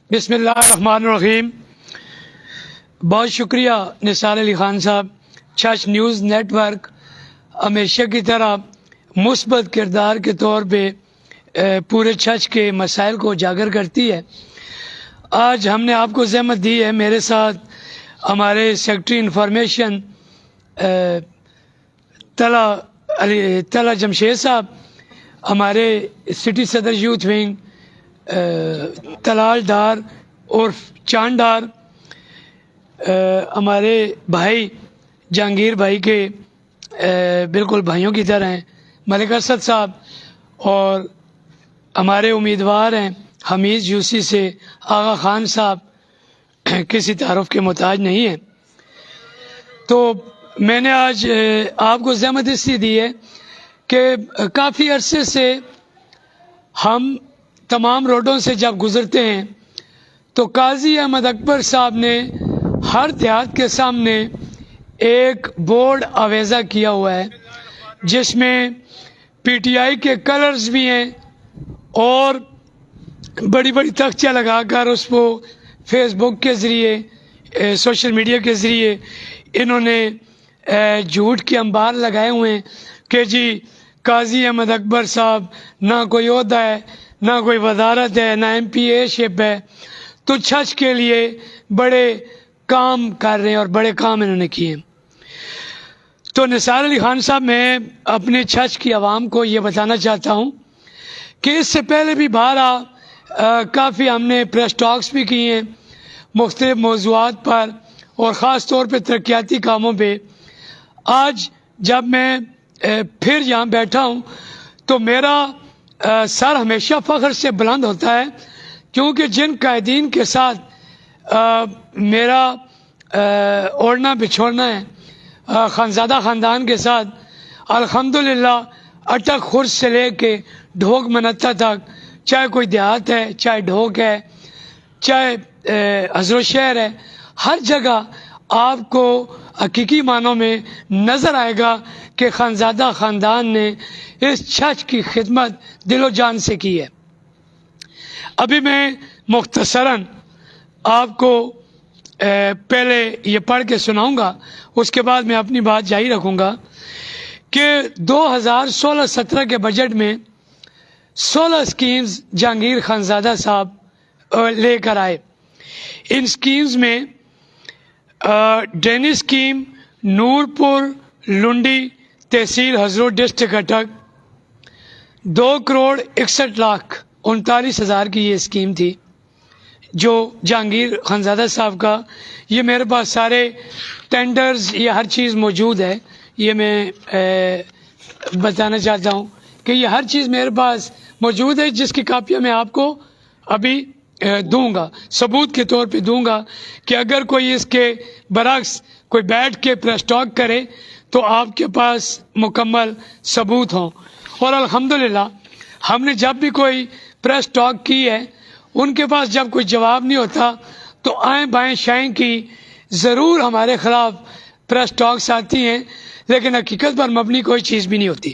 بسم اللہ الرحمن الرحیم۔ بہت شکریہ نثار علی خان صاحب۔ چھچ نیوز نیٹ ورک ہمیشہ کی طرح مثبت کردار کے طور پہ پورے چھچ کے مسائل کو اجاگر کرتی ہے۔ آج ہم نے آپ کو زحمت دی ہے، میرے ساتھ ہمارے سیکرٹری انفارمیشن طلعت جمشید صاحب، ہمارے سٹی صدر یوتھ ونگ طلال ڈار اور چاند ڈار، ہمارے بھائی جہانگیر بھائی کے بالکل بھائیوں کی طرح ہیں، ملک اسد صاحب، اور ہمارے امیدوار ہیں حمید یوسی سے آغا خان صاحب، کسی تعارف کے محتاج نہیں ہیں۔ تو میں نے آج آپ کو زحمت اس لیے دی ہے کہ کافی عرصے سے ہم تمام روڈوں سے جب گزرتے ہیں تو قاضی احمد اکبر صاحب نے ہر دیہات کے سامنے ایک بورڈ آویزہ کیا ہوا ہے جس میں پی ٹی آئی کے کلرز بھی ہیں اور بڑی بڑی تختیاں لگا کر اس کو فیس بک کے ذریعے، سوشل میڈیا کے ذریعے انہوں نے جھوٹ کے انبار لگائے ہوئے ہیں کہ جی قاضی احمد اکبر صاحب نہ کوئی عہدہ ہے، نہ کوئی وزارت ہے، نہ ایم پی اے شپ ہے، تو چھچ کے لیے بڑے کام کر رہے ہیں اور بڑے کام انہوں نے کیے ہیں۔ تو نثار علی خان صاحب، میں اپنے چھچ کی عوام کو یہ بتانا چاہتا ہوں کہ اس سے پہلے بھی کافی ہم نے پریس ٹاکس بھی کی ہیں مختلف موضوعات پر اور خاص طور پہ ترقیاتی کاموں پہ۔ آج جب میں پھر یہاں بیٹھا ہوں تو میرا سر ہمیشہ فخر سے بلند ہوتا ہے، کیونکہ جن قائدین کے ساتھ میرا اوڑھنا بچھوڑنا ہے، خانزادہ خاندان کے ساتھ الحمدللہ اٹک خرس سے لے کے ڈھوک منتھا تک، چاہے کوئی دیہات ہے، چاہے ڈھوک ہے، چاہے حضرت شہر ہے، ہر جگہ آپ کو حقیقی معنوں میں نظر آئے گا کہ خانزادہ خاندان نے اس چھچ کی خدمت دل و جان سے کی ہے۔ ابھی میں مختصراً آپ کو پہلے یہ پڑھ کے سناؤں گا، اس کے بعد میں اپنی بات جاری رکھوں گا کہ 2016-17 کے بجٹ میں 16 اسکیمز جہانگیر خانزادہ صاحب لے کر آئے۔ ان اسکیمز میں ڈرینیج اسکیم نورپور لنڈی تحصیل حضرت ڈسٹرکٹ اٹک 2,61,39,39 کی یہ اسکیم تھی جو جہانگیر خانزادہ صاحب کا۔ یہ میرے پاس سارے ٹینڈرز، یہ ہر چیز موجود ہے، یہ میں بتانا چاہتا ہوں کہ یہ ہر چیز میرے پاس موجود ہے، جس کی کاپیاں میں آپ کو ابھی دوں گا، ثبوت کے طور پہ دوں گا کہ اگر کوئی اس کے برعکس کوئی بیٹھ کے پریس ٹاک کرے تو آپ کے پاس مکمل ثبوت ہوں۔ اور الحمدللہ ہم نے جب بھی کوئی پریس ٹاک کی ہے، ان کے پاس جب کوئی جواب نہیں ہوتا تو آئیں بائیں شائیں کی ضرور ہمارے خلاف پریس ٹاکس آتی ہیں، لیکن حقیقت پر مبنی کوئی چیز بھی نہیں ہوتی۔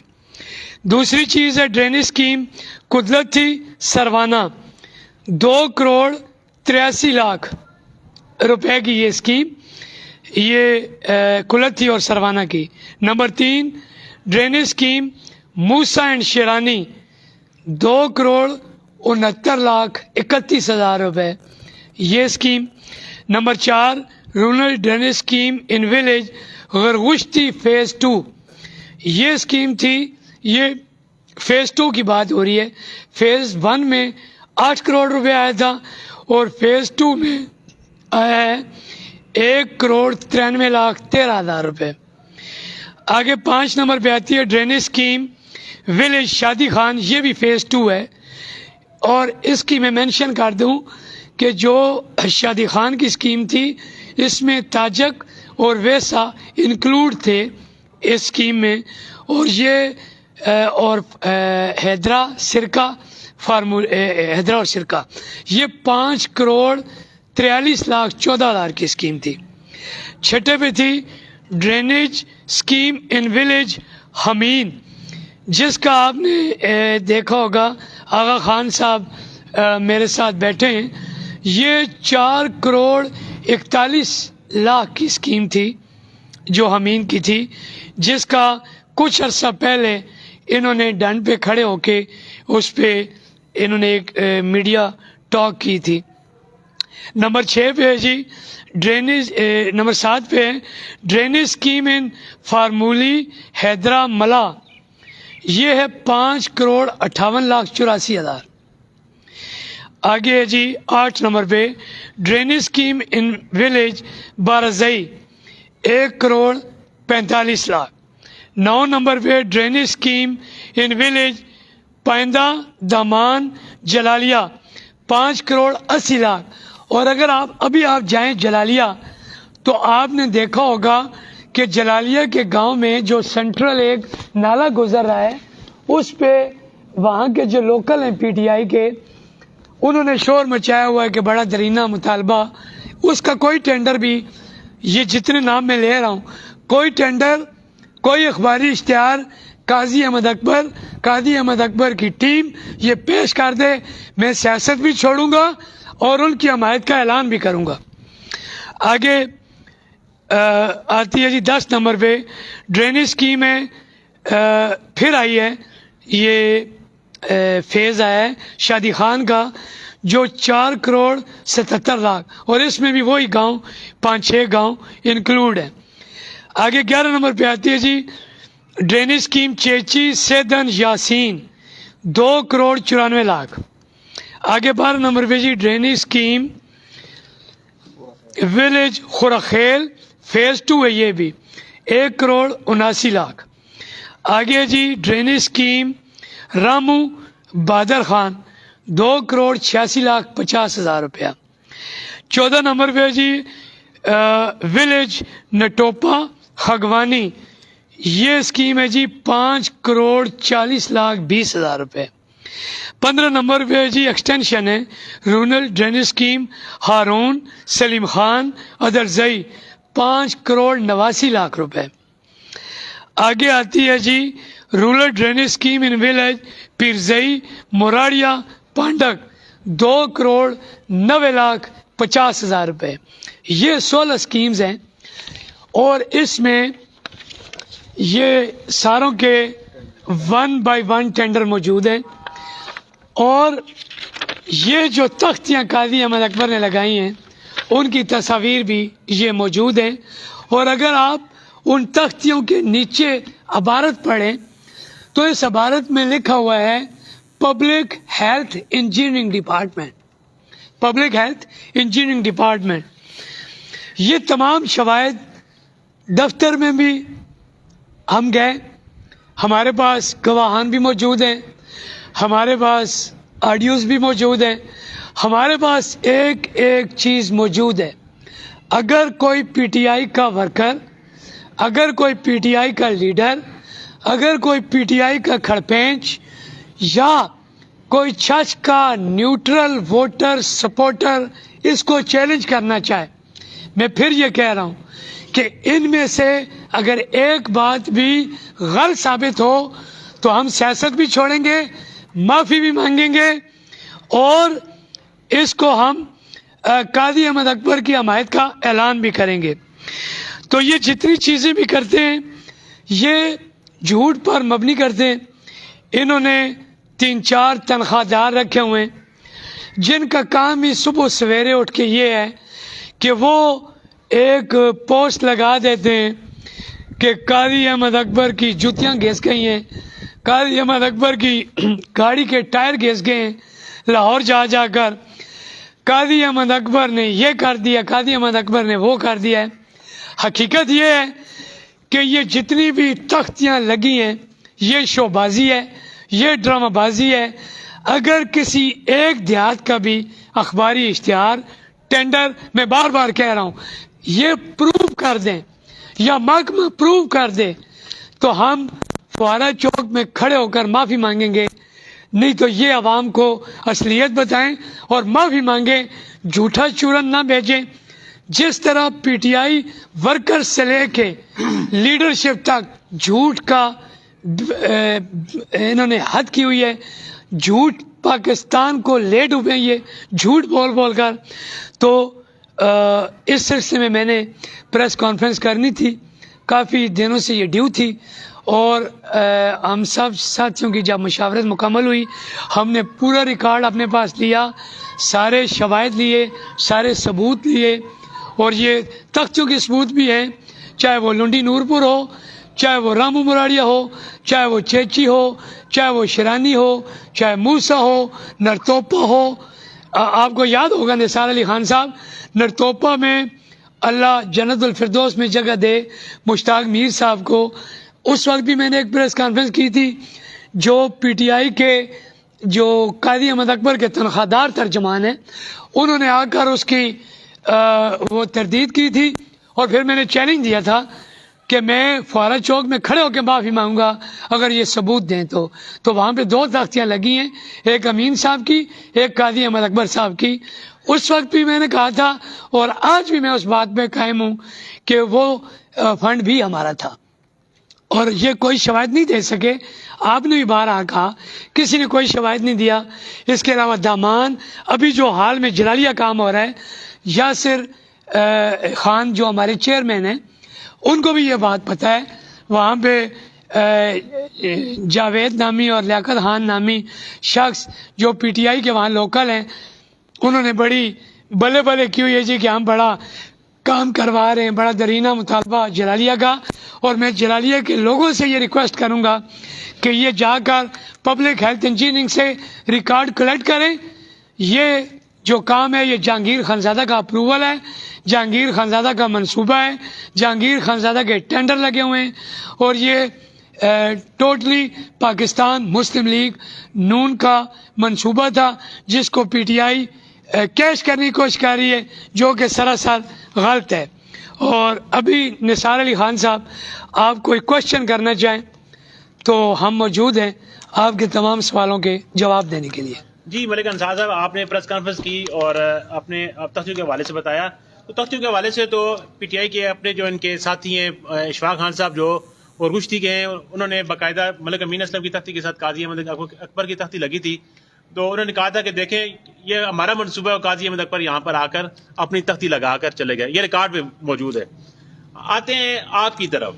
دوسری چیز ہے ڈرینیج اسکیم قدرتی سروانہ، 2,83,00,000 روپے کی یہ اسکیم، یہ کلتھی اور سروانہ کی۔ Number 3 drainage scheme Musa and Sherani, 2,69,31,000 روپے یہ scheme. Number 4 rural drainage scheme in village Gharghashti phase 2، یہ اسکیم تھی، یہ فیز 2 کی بات ہو رہی ہے۔ فیز 1 میں 8 کروڑ روپے آیا تھا اور فیز 2 میں آیا ہے 1,93,13,000 روپے۔ آگے 5 نمبر پہ آتی ہے ڈرینیج اسکیم ولیج شادی خان، یہ بھی فیز 2 ہے، اور اس کی میں مینشن کر دوں کہ جو شادی خان کی اسکیم تھی اس میں تاجک اور ویسا انکلوڈ تھے اس اسکیم میں، اور یہ اور حیدرہ اور سرکہ، یہ 5,43,14,000 کی اسکیم تھی۔ چھٹے پہ تھی ڈرینیج اسکیم ان ولیج حمین، جس کا آپ نے دیکھا ہوگا، آغا خان صاحب میرے ساتھ بیٹھے ہیں، یہ 4 کروڑ 41 لاکھ کی اسکیم تھی جو ہمین کی تھی، جس کا کچھ عرصہ پہلے انہوں نے ڈنڈ پہ کھڑے ہو کے اس پہ انہوں نے ایک میڈیا ٹاک کی تھی۔ نمبر 6 پہ ہے جی ڈرینیج، نمبر 7 پہ ہے ڈرینیج اسکیم ان فارمولی حیدرہ ملا، یہ ہے 5 کروڑ 58 لاکھ 84 ہزار۔ آگے ہے جی 8 نمبر پہ drainage scheme in village بارزئی 1 crore 45 lakh. 9 number پہ drainage scheme in village پائندہ دامان جلالیہ 5 crore 80 lakh. اور اگر ابھی آپ جائیں جلالیہ تو آپ نے دیکھا ہوگا کہ جلالیہ کے گاؤں میں جو سینٹرل ایک نالا گزر رہا ہے اس پہ وہاں کے جو لوکل ہیں پی ٹی آئی کے، انہوں نے شور مچایا ہوا ہے کہ بڑا درینہ مطالبہ، اس کا کوئی ٹینڈر بھی، یہ جتنے نام میں لے رہا ہوں، کوئی ٹینڈر، کوئی اخباری اشتہار قاضی احمد اکبر کی ٹیم یہ پیش کر دے، میں سیاست بھی چھوڑوں گا اور ان کی حمایت کا اعلان بھی کروں گا۔ آگے آتی ہے جی 10 نمبر پہ ڈرینیج اسکیم ہے، پھر آئی ہے یہ فیز آیا ہے شادی خان کا جو 4 کروڑ 77 لاکھ، اور اس میں بھی وہی گاؤں 5-6 گاؤں انکلوڈ ہیں۔ آگے 11 نمبر پہ آتی ہے جی ڈرینیج اسکیم چیچی سیدن یاسین 2 کروڑ 94 لاکھ۔ آگے 12 نمبر پہ جی ڈرینیج اسکیم ولیج خورخیل فیز 2 ہے، یہ بھی 1 کروڑ 79 لاکھ۔ آگے جی ڈرینیج اسکیم رامو بہادر خان 2 کروڑ 86 لاکھ 50 ہزار روپیہ۔ 14 نمبر پہ جی ولیج نٹوپا خگوانی، یہ اسکیم ہے جی 5 کروڑ 40 لاکھ 20 ہزار روپے۔ 15 نمبر پہ جی ایکسٹینشن ہے rural drainage scheme Haroon Salim Khan ادرزئی 5 crore 89 lakh روپے۔ آگے آتی ہے جی rural drainage scheme in village پیرزئی موراڑیا پانڈک 2 crore 90 lakh 50 ہزار روپے۔ یہ 16 اسکیمز ہیں اور اس میں یہ ساروں کے 1 بائی 1 ٹینڈر موجود ہیں، اور یہ جو تختیاں قاضی احمد اکبر نے لگائی ہیں ان کی تصاویر بھی یہ موجود ہیں، اور اگر آپ ان تختیوں کے نیچے عبارت پڑھیں تو اس عبارت میں لکھا ہوا ہے public health engineering department, public health engineering department. یہ تمام شواہد دفتر میں بھی ہم گئے، ہمارے پاس گواہان بھی موجود ہیں، ہمارے پاس آڈیوز بھی موجود ہیں، ہمارے پاس ایک چیز موجود ہے۔ اگر کوئی پی ٹی آئی کا ورکر، اگر کوئی پی ٹی آئی کا لیڈر، اگر کوئی پی ٹی آئی کا کھڑپینچ یا کوئی چھچ کا نیوٹرل ووٹر سپورٹر اس کو چیلنج کرنا چاہے، میں پھر یہ کہہ رہا ہوں کہ ان میں سے اگر ایک بات بھی غلط ثابت ہو تو ہم سیاست بھی چھوڑیں گے، معافی بھی مانگیں گے، اور اس کو ہم قاضی احمد اکبر کی حمایت کا اعلان بھی کریں گے۔ تو یہ جتنی چیزیں بھی کرتے ہیں یہ جھوٹ پر مبنی کرتے ہیں۔ انہوں نے 3-4 تنخواہ دار رکھے ہوئے ہیں جن کا کام ہی صبح سویرے اٹھ کے یہ ہے کہ وہ ایک پوسٹ لگا دیتے ہیں کہ قاضی احمد اکبر کی جوتیاں گھس گئی ہیں، قاضی احمد اکبر کی گاڑی کے ٹائر گھس گئے ہیں لاہور جا کر، قاضی احمد اکبر نے یہ کر دیا، قاضی احمد اکبر نے وہ کر دیا ہے۔ حقیقت یہ ہے کہ یہ جتنی بھی تختیاں لگی ہیں یہ شو بازی ہے، یہ ڈرامہ بازی ہے۔ اگر کسی ایک دیہات کا بھی اخباری اشتہار ٹینڈر، میں بار بار کہہ رہا ہوں، یہ پروو کر دیں یا محکمہ پروو کر دے تو ہم فوارہ چوک میں کھڑے ہو کر معافی مانگیں گے، نہیں تو یہ عوام کو اصلیت بتائیں اور معافی مانگیں، جھوٹا چورن نہ بھیجیں۔ جس طرح پی ٹی آئی ورکر سے لے کے لیڈرشپ تک جھوٹ کا انہوں نے حد کی ہوئی ہے، جھوٹ پاکستان کو لے ڈوبیں یہ جھوٹ بول بول کر. تو اس سلسلے میں نے پریس کانفرنس کرنی تھی, کافی دنوں سے یہ ڈیو تھی, اور ہم سب ساتھیوں کی جب مشاورت مکمل ہوئی ہم نے پورا ریکارڈ اپنے پاس لیا, سارے شواہد لیے, سارے ثبوت لیے, اور یہ تختیوں کے ثبوت بھی ہیں, چاہے وہ لنڈی نورپور ہو, چاہے وہ رامو مراڑیا ہو, چاہے وہ چیچی ہو, چاہے وہ شرانی ہو, چاہے موسا ہو, نرتوپا ہو. آپ کو یاد ہوگا نثار علی خان صاحب, نرتوپا میں اللہ جنت الفردوس میں جگہ دے مشتاق میر صاحب کو, اس وقت بھی میں نے ایک پریس کانفرنس کی تھی. جو پی ٹی آئی کے جو قاضی احمد اکبر کے تنخواہ دار ترجمان ہیں انہوں نے آ کر اس کی وہ تردید کی تھی, اور پھر میں نے چیلنج دیا تھا کہ میں فوارہ چوک میں کھڑے ہو کے معافی مانگوں گا اگر یہ ثبوت دیں تو. وہاں پہ 2 تختیاں لگی ہیں, ایک امین صاحب کی, ایک قاضی احمد اکبر صاحب کی. اس وقت بھی میں نے کہا تھا اور آج بھی میں اس بات پہ قائم ہوں کہ وہ فنڈ بھی ہمارا تھا, اور یہ کوئی شواہد نہیں دے سکے. آپ نے بھی بارہا کہا کسی نے کوئی شواہد نہیں دیا. اس کے علاوہ دامان ابھی جو حال میں جلالیہ کام ہو رہا ہے, یاسر خان جو ہمارے چیئرمین ہیں ان کو بھی یہ بات پتہ ہے. وہاں پہ جاوید نامی اور لیاقت خان نامی شخص جو پی ٹی آئی کے وہاں لوکل ہیں انہوں نے بڑی بلے بلے کی ہوئی ہے جی کہ ہم بڑا کام کروا رہے ہیں, بڑا درینہ مطالبہ جلالیہ کا. اور میں جلالیہ کے لوگوں سے یہ ریکویسٹ کروں گا کہ یہ جا کر پبلک ہیلتھ انجینئرنگ سے ریکارڈ کلیکٹ کریں. یہ جو کام ہے یہ جہانگیر خانزادہ کا اپروول ہے, جہانگیر خانزادہ کا منصوبہ ہے, جہانگیر خانزادہ کے ٹینڈر لگے ہوئے ہیں, اور یہ ٹوٹلی پاکستان مسلم لیگ نون کا منصوبہ تھا جس کو پی ٹی آئی کیش کرنے کی کوشش کر رہی ہے, جو کہ سراسر غلط ہے. اور ابھی نثار علی خان صاحب آپ کوئی کوشچن کرنا چاہیں تو ہم موجود ہیں آپ کے تمام سوالوں کے جواب دینے کے لیے. جی ملک انصار صاحب, آپ نے پریس کانفرنس کی اور اپنے تختیوں کے حوالے سے بتایا. تو تختیوں کے حوالے سے تو پی ٹی آئی کے اپنے جو ان کے ساتھی ہیں اشفاق خان صاحب جو اور گشتی کے ہیں, انہوں نے باقاعدہ ملک امین اسلم کی تختی کے ساتھ قاضی احمد اکبر کی تختی لگی تھی. تو انہوں نے کہا تھا کہ دیکھیں یہ ہمارا منصوبہ ہے, قاضی احمد اکبر یہاں پر آ کر اپنی تختی لگا کر چلے گئے. یہ ریکارڈ پہ موجود ہے. آتے ہیں آپ کی طرف,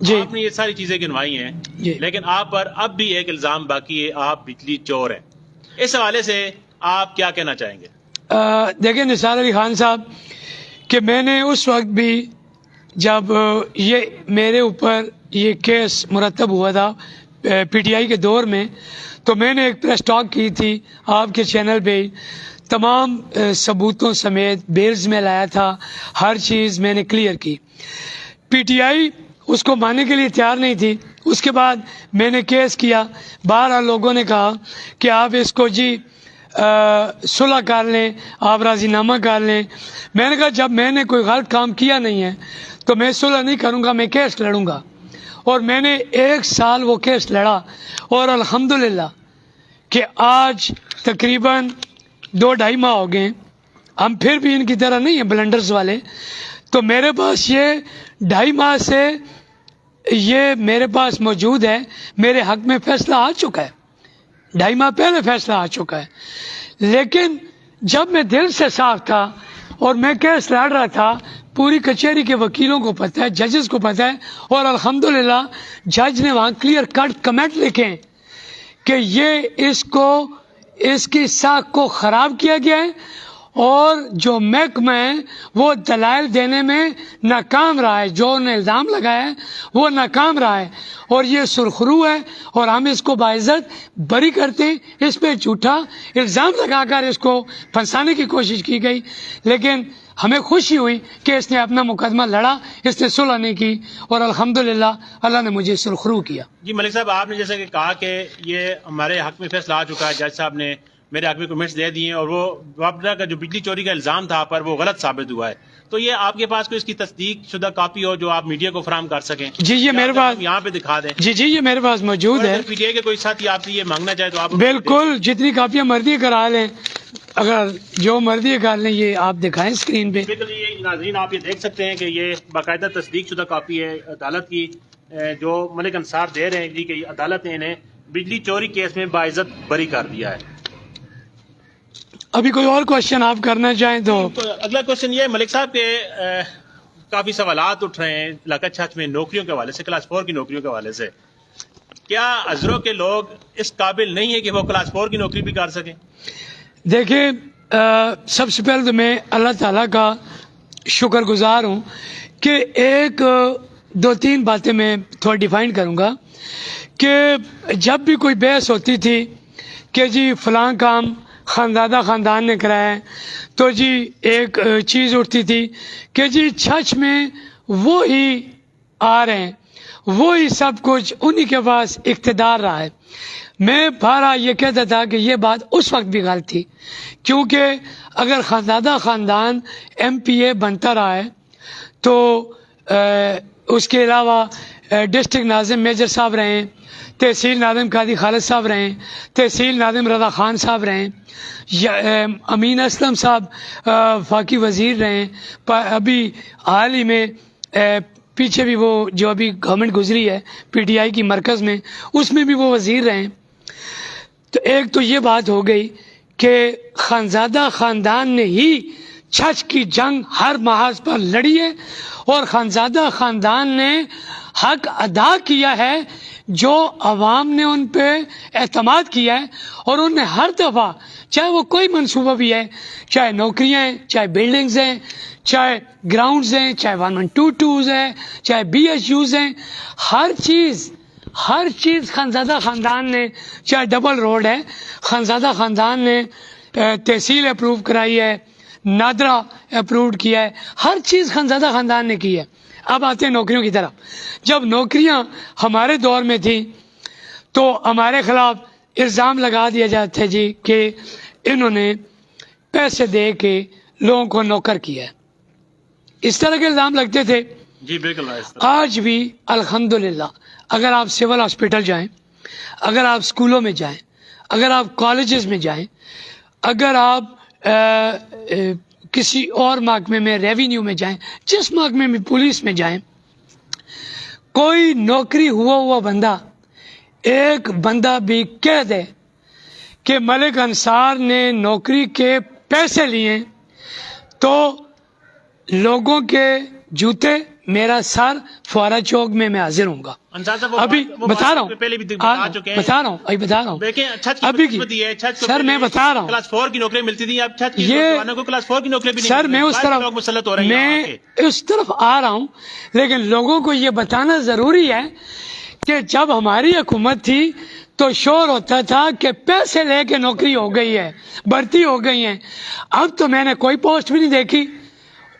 جی آپ نے یہ ساری چیزیں گنوائی ہیں, جی. لیکن آپ پر اب بھی ایک الزام باقی ہے, آپ بجلی چور ہیں. اس حوالے سے آپ کیا کہنا چاہیں گے؟ دیکھیں نثار علی خان صاحب کہ میں نے اس وقت بھی جب یہ میرے اوپر یہ کیس مرتب ہوا تھا پی ٹی آئی کے دور میں, تو میں نے ایک پریس ٹاک کی تھی آپ کے چینل پہ, تمام ثبوتوں سمیت بیلز میں لایا تھا, ہر چیز میں نے کلیئر کی. پی ٹی آئی اس کو ماننے کے لیے تیار نہیں تھی. اس کے بعد میں نے کیس کیا, 12 لوگوں نے کہا کہ آپ اس کو جی صلح کر لیں, آپ راضی نامہ کر لیں. میں نے کہا جب میں نے کوئی غلط کام کیا نہیں ہے تو میں صلح نہیں کروں گا, میں کیس لڑوں گا. اور میں نے 1 سال وہ کیس لڑا, اور الحمدللہ کہ آج تقریباً 2-2.5 ماہ ہو گئے, ہم پھر بھی ان کی طرح نہیں ہیں بلنڈرز والے. تو میرے پاس یہ 2.5 ماہ سے یہ میرے پاس موجود ہے, میرے حق میں فیصلہ آ چکا ہے, 2.5 ماہ پہلے فیصلہ آ چکا ہے. لیکن جب میں دل سے صاف تھا اور میں کیس لڑ رہا تھا, پوری کچہری کے وکیلوں کو پتہ ہے, ججز کو پتہ ہے, اور الحمدللہ جج نے وہاں کلیئر کٹ کمنٹ لکھے ہیں کہ یہ اس کی ساکھ کو خراب کیا گیا ہے, اور جو محکمہ ہے وہ دلائل دینے میں ناکام رہا ہے, جو انہیں الزام لگایا ہے وہ ناکام رہا ہے, اور یہ سرخرو ہے, اور ہم اس کو باعزت بری کرتے ہیں. اس پہ جھوٹا الزام لگا کر اس کو پھنسانے کی کوشش کی گئی, لیکن ہمیں خوشی ہوئی کہ اس نے اپنا مقدمہ لڑا, اس نے صلح نہیں کی, اور الحمدللہ اللہ نے مجھے سرخرو کیا. جی ملک صاحب, آپ نے جیسے کہ کہا کہ یہ ہمارے حق میں فیصلہ آ چکا ہے, جج صاحب نے میرے حق میں کمنٹس دے دیے, اور وہ وابڈا کا جو بجلی چوری کا الزام تھا پر وہ غلط ثابت ہوا ہے. تو یہ آپ کے پاس کوئی اس کی تصدیق شدہ کاپی ہو جو آپ میڈیا کو فراہم کر سکیں؟ جی یہ میرے پاس یہاں پہ دکھا دیں. جی یہ میرے پاس موجود ہے. پی ٹی آئی کے کوئی ساتھی آپ سے یہ مانگنا چاہے تو آپ بالکل جتنی کاپیاں مرضی کرا لیں, اگر جو مرضی کر لیں, یہ آپ دکھائیں اسکرین پہ. بالکل, یہ ناظرین آپ یہ دیکھ سکتے ہیں کہ یہ باقاعدہ تصدیق شدہ کاپی ہے عدالت کی جو ملک انصار دے رہے ہیں جی کہ عدالت نے انہیں بجلی چوری کیس میں باعزت بری کر دیا ہے. ابھی کوئی اور کوشچن آپ کرنا چاہیں تو اگلا کوشچن یہ ہے ملک صاحب کے کافی سوالات اٹھ رہے ہیں علاقہ چھچ میں نوکریوں کے حوالے سے، کلاس 4 کی نوکریوں کے حوالے سے. کیا ازرو کے لوگ اس قابل نہیں ہیں کہ وہ کلاس 4 کی نوکری بھی کر سکیں؟ دیکھیں سب سے پہلے تو میں اللہ تعالیٰ کا شکر گزار ہوں کہ ایک دو تین باتیں میں تھوڑا ڈیفائن کروں گا کہ جب بھی کوئی بحث ہوتی تھی کہ جی فلاں کام خانزادہ خاندان نے کرایا ہے تو جی ایک چیز اٹھتی تھی کہ جی چھچ میں وہی آ رہے ہیں، وہی سب کچھ انہی کے پاس اقتدار رہا ہے. میں بارہ یہ کہتا تھا کہ یہ بات اس وقت بھی غلط تھی، کیونکہ اگر خانزادہ خاندان ایم پی اے بنتا رہا ہے تو اس کے علاوہ ڈسٹرکٹ ناظم میجر صاحب رہے ہیں، تحصیل ناظم قاضی خالد صاحب رہے ہیں، تحصیل ناظم رضا خان صاحب رہے ہیں، امین اسلم صاحب وفاقی وزیر رہے ہیں، ابھی حال ہی میں پیچھے بھی وہ جو ابھی گورنمنٹ گزری ہے پی ٹی آئی کی مرکز میں، اس میں بھی وہ وزیر رہے ہیں. تو ایک تو یہ بات ہو گئی کہ خانزادہ خاندان نے ہی چھچ کی جنگ ہر محاذ پر لڑی ہے اور خانزادہ خاندان نے حق ادا کیا ہے جو عوام نے ان پہ اعتماد کیا ہے، اور انہوں نے ہر دفعہ چاہے وہ کوئی منصوبہ بھی ہے، چاہے نوکریاں ہیں، چاہے بلڈنگز ہیں، چاہے گراؤنڈز ہیں، چاہے 1-1-2-2s ہیں، چاہے BHUs ہیں، ہر چیز خانزادہ خاندان نے، چاہے ڈبل روڈ ہے خانزادہ خاندان نے تحصیل اپروو کرائی ہے، نادرا اپرووڈ کیا ہے، ہر چیز خانزادہ خاندان نے کی ہے. اب آتے ہیں نوکریوں کی طرف. جب نوکریاں ہمارے دور میں تھیں تو ہمارے خلاف الزام لگا دیا جاتا تھا جی کہ انہوں نے پیسے دے کے لوگوں کو نوکر کیا ہے، اس طرح کے الزام لگتے تھے. جی بالکل. آج بھی الحمدللہ اگر آپ سول ہاسپٹل جائیں، اگر آپ اسکولوں میں جائیں، اگر آپ کالجز میں جائیں، اگر آپ کسی اور محکمے میں ریونیو میں جائیں، جس محکمے میں پولیس میں جائیں، کوئی نوکری ہوا بندہ ایک بندہ بھی کہہ دے کہ ملک انصار نے نوکری کے پیسے لیے تو لوگوں کے جوتے میرا سر فوارہ چوک میں حاضر ہوں گا. ابھی بتا رہا ہوں ابھی سر میں بتا رہا ہوں کلاس 4 کی نوکری ملتی تھی، اب چھت کی نوجوانوں کو کلاس 4 کی نوکری بھی نہیں سر میں اس طرف آ رہا ہوں. لیکن لوگوں کو یہ بتانا ضروری ہے کہ جب ہماری حکومت تھی تو شور ہوتا تھا کہ پیسے لے کے نوکری ہو گئی ہے، بھرتی ہو گئی ہے. اب تو میں نے کوئی پوسٹ بھی نہیں دیکھی.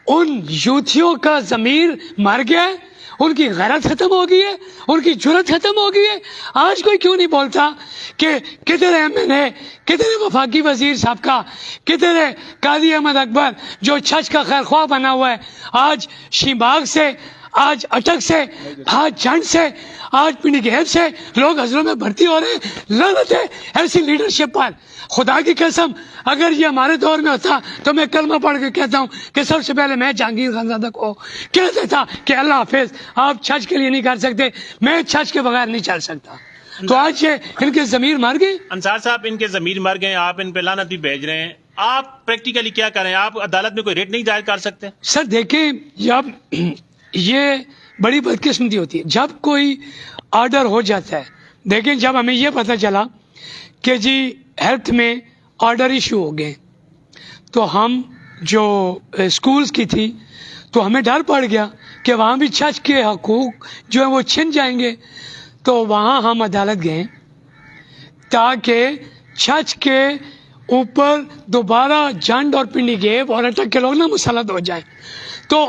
ان یوتھیوں کا ضمیر مر گیا ہے، ان کی غیرت ختم ہو گئی ہے، ان کی جرت ختم ہو گئی ہے. آج کوئی کیوں نہیں بولتا کہ کدھر ہے MNA، کدھر ہے وفاقی وزیر صاحب کا، کدھر ہے قاضی احمد اکبر جو چھچ کا خیر خواہ بنا ہوا ہے. آج شیباغ سے، آج اٹک سے، آج جنڈ سے، آج پنڈی گیب سے لوگ عزلوں میں بھرتی ہو رہے ہیں. لعنت ہے ایسی لیڈرشپ پر. خدا کی قسم اگر یہ ہمارے دور میں ہوتا تو میں کلمہ پڑھ کے کہتا ہوں کہ سب سے پہلے میں جہانگیر خانزادہ کو کہتا تھا کہ اللہ حافظ، آپ چھچ کے لیے نہیں کر سکتے، میں چھچ کے بغیر نہیں چل سکتا. تو آج یہ ان کے ضمیر مر گئے. انصار صاحب ان کے ضمیر مر گئے، آپ ان پہ لعنت بھی بھیج رہے ہیں. آپ پریکٹیکلی کیا کریں؟ آپ عدالت میں کوئی ریٹ نہیں دائر کر سکتے؟ سر دیکھیں، جب یہ بڑی بدقسمتی ہوتی ہے جب کوئی آرڈر ہو جاتا ہے. دیکھیں جب ہمیں یہ پتہ چلا کہ جی ہیلتھ میں آرڈر ایشو ہو گئے تو ہم جو اسکولز کی تھی تو ہمیں ڈر پڑ گیا کہ وہاں بھی چھچ کے حقوق جو ہیں وہ چھن جائیں گے. تو وہاں ہم عدالت گئے تاکہ چھچ کے اوپر دوبارہ جنڈ اور پنڈی گیب اور اٹک کے لوگ نہ مسلط ہو جائیں. تو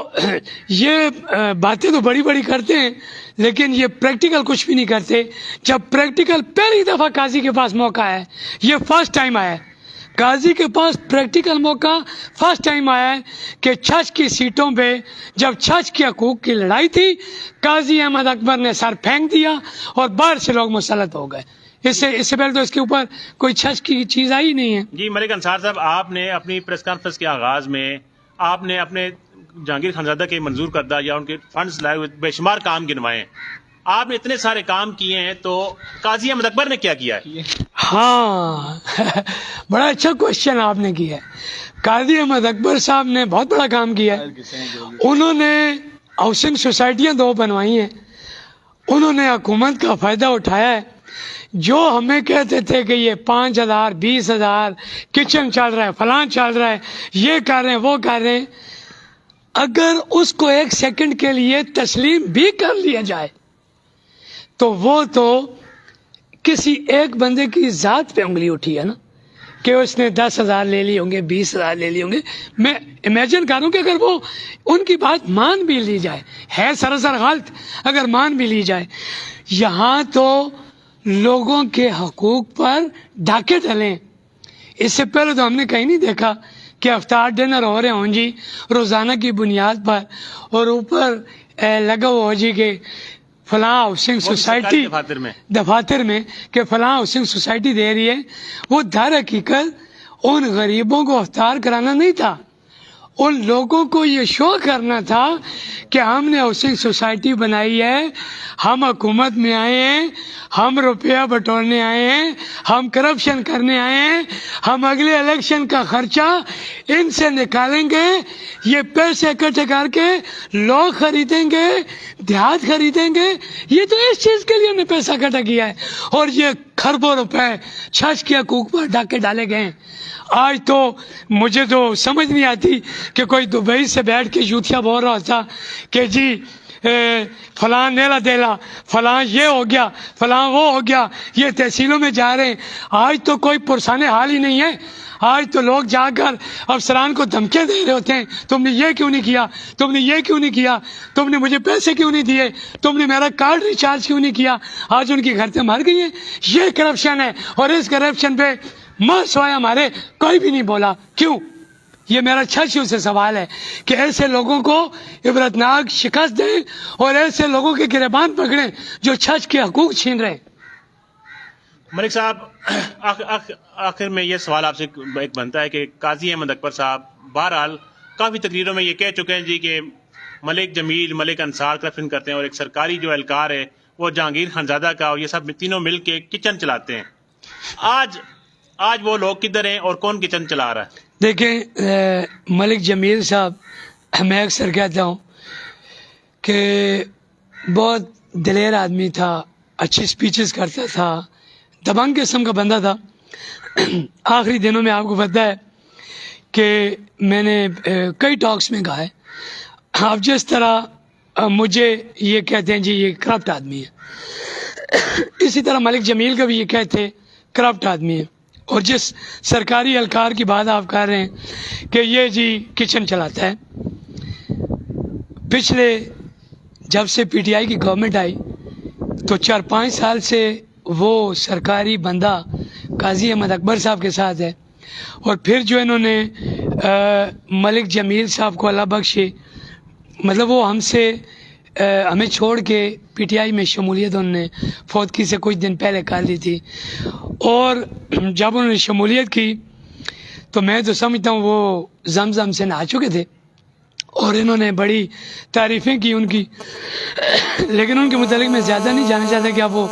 یہ باتیں تو بڑی بڑی کرتے ہیں لیکن یہ پریکٹیکل کچھ بھی نہیں کرتے. جب پریکٹیکل پہلی دفعہ قاضی کے پاس موقع ہے، یہ فرسٹ ٹائم آیا ہے قاضی کے پاس پریکٹیکل موقع، فرسٹ ٹائم آیا ہے کہ چھچ کی سیٹوں پہ جب چھچ کے حقوق کی لڑائی تھی قاضی احمد اکبر نے سر پھینک دیا اور باہر سے لوگ مسلط ہو گئے. اس سے پہلے تو اس کے اوپر کوئی چھچ کی چیز آئی نہیں ہے. جی ملک انصار صاحب، آپ نے اپنی پریس کانفرنس کے آغاز میں آپ نے اپنے جہانگیر خانزادہ کے منظور کردہ یا ان کے فنڈز لائے ہوئے بے شمار کام گنوائے ہیں. آپ نے اتنے سارے کام کیے ہیں تو قاضی احمد اکبر نے کیا کیا ہے؟ ہاں بڑا اچھا کوشچن آپ نے کیا ہے. قاضی احمد اکبر صاحب نے بہت بڑا کام کیا ہے. انہوں نے ہاؤسنگ سوسائٹیاں 2 بنوائی ہیں. انہوں نے حکومت کا فائدہ اٹھایا ہے. جو ہمیں کہتے تھے کہ یہ 5,000 20,000 کچن چل رہا ہے، فلاں چل رہا ہے، یہ کر رہے ہیں وہ کر رہے ہیں، اگر اس کو 1 سیکنڈ کے لیے تسلیم بھی کر لیا جائے تو وہ تو کسی ایک بندے کی ذات پہ انگلی اٹھی ہے نا، کہ اس نے 10,000 لے لی ہوں گے، 20,000 لے لی ہوں گے. میں امیجن کروں کہ اگر وہ ان کی بات مان بھی لی جائے، ہے سراسر غلط، اگر مان بھی لی جائے، یہاں تو لوگوں کے حقوق پر ڈاکے ڈلیں. اس سے پہلے تو ہم نے کہیں نہیں دیکھا کہ افطار ڈنر ہو رہے ہوں جی روزانہ کی بنیاد پر، اور اوپر لگا ہوا ہو جی کہ فلاں ہاؤسنگ سوسائٹی دفاتر میں کہ فلاں ہاؤسنگ سوسائٹی دے رہی ہے. وہ در حقیقت ان غریبوں کو افطار کرانا نہیں تھا، ان لوگوں کو یہ شو کرنا تھا کہ ہم نے ہاؤسنگ سوسائٹی بنائی ہے، ہم حکومت میں آئے ہیں، ہم روپیہ بٹورنے آئے ہیں، ہم کرپشن کرنے آئے ہیں، ہم اگلے الیکشن کا خرچہ ان سے نکالیں گے، یہ پیسے اکٹھے کر کے لوگ خریدیں گے، دیہات خریدیں گے. یہ تو اس چیز کے لیے ہم نے پیسہ اکٹھا کیا ہے، اور یہ کھربوں روپے چھچ کے حقوق پر ڈاکے ڈالے گئے ہیں. آج تو مجھے تو سمجھ نہیں آتی کہ کوئی دبئی سے بیٹھ کے جوتیاں بول رہا ہوتا کہ جی فلاں نیلا دیلا، فلاں یہ ہو گیا، فلاں وہ ہو گیا، یہ تحصیلوں میں جا رہے ہیں. آج تو کوئی پرسانے حال ہی نہیں ہے. آج تو لوگ جا کر افسران کو دھمکیاں دے رہے ہوتے ہیں، تم نے یہ کیوں نہیں کیا، تم نے یہ کیوں نہیں کیا، تم نے مجھے پیسے کیوں نہیں دیے، تم نے میرا کارڈ ریچارج کیوں نہیں کیا. آج ان کی گھریں مر گئی ہیں. یہ کرپشن ہے، اور اس کرپشن پہ ماں سوائے ہمارے کوئی بھی نہیں بولا. کیوں؟ یہ میرا چھچیوں سے سوال ہے کہ ایسے لوگوں کو عبرتناک شکست دیں اور ایسے لوگوں کے گریبان پکڑیں جو چھچ کے حقوق چھین رہے ہیں. ملک صاحب، آخر میں یہ سوال آپ سے ایک بنتا ہے کہ قاضی احمد اکبر صاحب بہرحال کافی تقریروں میں یہ کہہ چکے ہیں جی کہ ملک جمیل، ملک انصار کرپشن کرتے ہیں، اور ایک سرکاری جو اہلکار ہے وہ جہانگیر خانزادہ کا، اور یہ سب تینوں مل کے کچن چلاتے ہیں. آج وہ لوگ کدھر ہیں اور کون کچن چلا رہا ہے؟ دیکھیں ملک جمیل صاحب، میں اکثر کہتا ہوں کہ بہت دلیر آدمی تھا، اچھی سپیچز کرتا تھا، دبنگ قسم کا بندہ تھا. آخری دنوں میں آپ کو پتہ ہے کہ میں نے کئی ٹاکس میں کہا ہے، آپ جس طرح مجھے یہ کہتے ہیں جی یہ کرپٹ آدمی ہے، اسی طرح ملک جمیل کا بھی یہ کہتے ہیں کرپٹ آدمی ہے. اور جس سرکاری اہلکار کی بات آپ کر رہے ہیں کہ یہ جی کچن چلاتا ہے، پچھلے جب سے پی ٹی آئی کی گورنمنٹ آئی تو 4-5 سال سے وہ سرکاری بندہ قاضی احمد اکبر صاحب کے ساتھ ہے. اور پھر جو انہوں نے ملک جمیل صاحب کو اللہ بخشے، مطلب وہ ہمیں چھوڑ کے پی ٹی آئی میں شمولیت انہوں نے فوتگی سے کچھ دن پہلے کر لی تھی. اور جب انہوں نے شمولیت کی تو میں تو سمجھتا ہوں وہ زمزم سے نہا چکے تھے، اور انہوں نے بڑی تعریفیں کی ان کی، لیکن ان کے متعلق میں زیادہ نہیں جانا چاہتا کہ اب وہ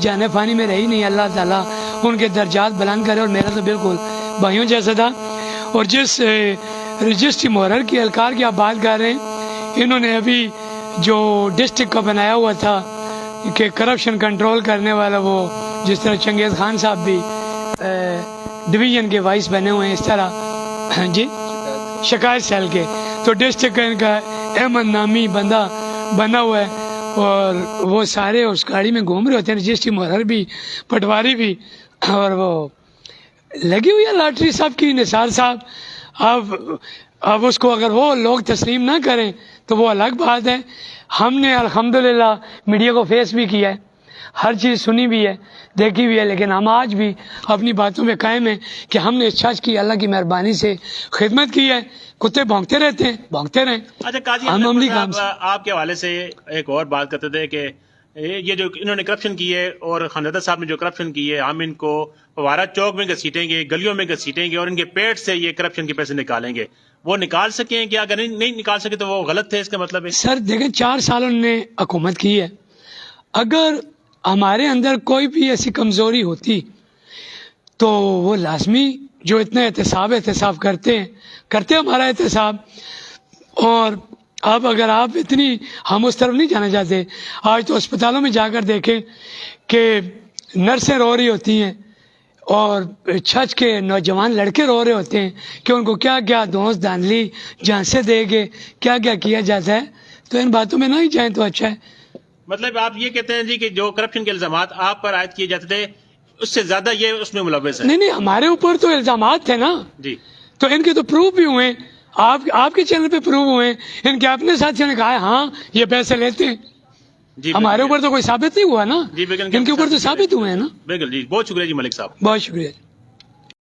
جانے فانی میں رہی نہیں. اللہ تعالیٰ ان کے درجات بلند کرے. اور میرا تو بالکل بھائیوں جیسا تھا. اور جس رجسٹری محرر کی اہلکار کی آپ بات کر رہے ہیں، انہوں نے ابھی جو ڈسٹرکٹ کا بنایا ہوا تھا کہ کرپشن کنٹرول کرنے والا، وہ جس طرح چنگیز خان صاحب بھی ڈویژن کے وائس بنے ہوئے ہیں، اس طرح جی شکایت سیل کے، تو ڈسٹرکٹ کا احمد نامی بندہ بنا ہوا ہے. اور وہ سارے اس گاڑی میں گھوم رہے ہوتے ہیں، رجسٹری محرر بھی، پٹواری بھی، اور وہ لگی ہوئی ہے لاٹری صاحب کی، نثار صاحب. اب اس کو اگر وہ لوگ تسلیم نہ کریں تو وہ الگ بات ہے. ہم نے الحمدللہ میڈیا کو فیس بھی کیا ہے، ہر چیز سنی بھی ہے، دیکھی بھی ہے، لیکن ہم آج بھی اپنی باتوں پہ قائم ہیں کہ ہم نے سچ کی، اللہ کی مہربانی سے خدمت کی ہے. کتے بھونکتے رہتے ہیں، بھونکتے رہیں. اچھا قاضی صاحب، آپ کے حوالے سے ایک اور بات کرتے تھے کہ یہ جو انہوں نے کرپشن کی ہے اور خانزادہ صاحب نے جو کرپشن کی ہے، ہم ان کو فوارہ چوک میں گھسیٹیں گے، گلیوں میں گھسیٹیں گے، اور ان کے پیٹ سے یہ کرپشن کے پیسے نکالیں گے. وہ نکال سکیں کہ اگر نہیں نکال سکے تو وہ غلط تھے، اس کا مطلب ہے؟ سر دیکھیں 4 سال انہوں نے حکومت کی ہے. اگر ہمارے اندر کوئی بھی ایسی کمزوری ہوتی تو وہ لازمی جو اتنا احتساب کرتے ہمارا احتساب. اور اب اگر آپ اتنی ہم اس طرف نہیں جانا چاہتے. آج تو اسپتالوں میں جا کر دیکھیں کہ نرسیں رو رہی ہوتی ہیں اور چھچ کے نوجوان لڑکے رو رہے ہوتے ہیں کہ ان کو کیا کیا دوست دھاندلی جھانسے دے کے کیا کیا کیا جاتا ہے. تو ان باتوں میں نہ ہی جائیں تو اچھا ہے. مطلب آپ یہ کہتے ہیں جی کہ جو کرپشن کے الزامات آپ پر عائد کیے جاتے تھے اس سے زیادہ یہ اس میں ملوث ہے. نہیں ہمارے اوپر تو الزامات تھے نا, جی تو ان کے تو پروف بھی ہوئے. آپ کے چینل پہ پروف ہوئے. ان کے اپنے ساتھیوں نے کہا ہاں یہ پیسے لیتے ہیں. جی ہمارے اوپر تو کوئی ثابت نہیں ہوا نا, جی بالکل ان کے اوپر تو ثابت ہوئے ہیں نا. بالکل جی. بہت شکریہ جی ملک صاحب. بہت شکریہ.